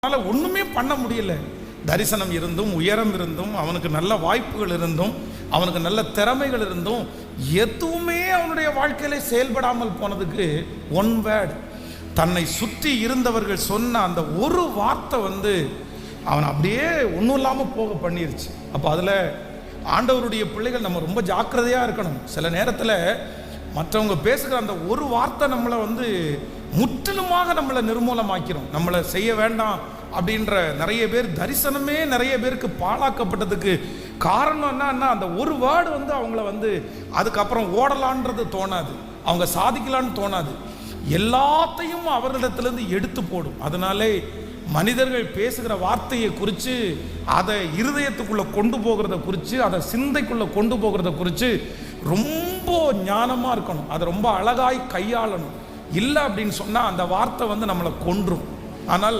அதனால் ஒன்றுமே பண்ண முடியல. தரிசனம் இருந்தும் உயரம் இருந்தும் அவனுக்கு நல்ல வாய்ப்புகள் இருந்தும் அவனுக்கு நல்ல திறமைகள் இருந்தும் எதுவுமே அவனுடைய வாழ்க்கையில செயல்படாமல் போனதுக்கு ஒன் வேர்ட், தன்னை சுற்றி இருந்தவர்கள் சொன்ன அந்த ஒரு வார்த்தை அவன் அப்படியே ஒன்றும் இல்லாமல் போக பண்ணிருச்சு. அப்போ அதில் ஆண்டவருடைய பிள்ளைகள் நம்ம ரொம்ப ஜாக்கிரதையாக இருக்கணும். சில நேரத்தில் மற்றவங்க பேசுகிற அந்த ஒரு வார்த்தை நம்மளை முற்றிலுமாக நம்மளை நிர்மூலமாக்கிறோம். நம்மளை செய்ய வேண்டாம் அப்படின்ற நிறைய பேர் தரிசனமே நிறைய பேருக்கு பாழாக்கப்பட்டதுக்கு காரணம் என்னன்னா, அந்த ஒரு வேர்டு அவங்கள அதுக்கப்புறம் ஓடலான்றது தோணாது, அவங்க சாதிக்கலான்னு தோணாது, எல்லாத்தையும் அவர்களிடத்திலிருந்து எடுத்து போடும். அதனாலே மனிதர்கள் பேசுகிற வார்த்தையை குறித்து, அதை இருதயத்துக்குள்ளே கொண்டு போகிறத குறித்து, அதை சிந்தைக்குள்ளே கொண்டு போகிறத குறித்து ரொம்ப ஞானமாக இருக்கணும். அதை ரொம்ப அழகாய் கையாளணும். இல்லை அப்படின்னு சொன்னால் அந்த வார்த்தை நம்மளை கொன்றும். ஆனால்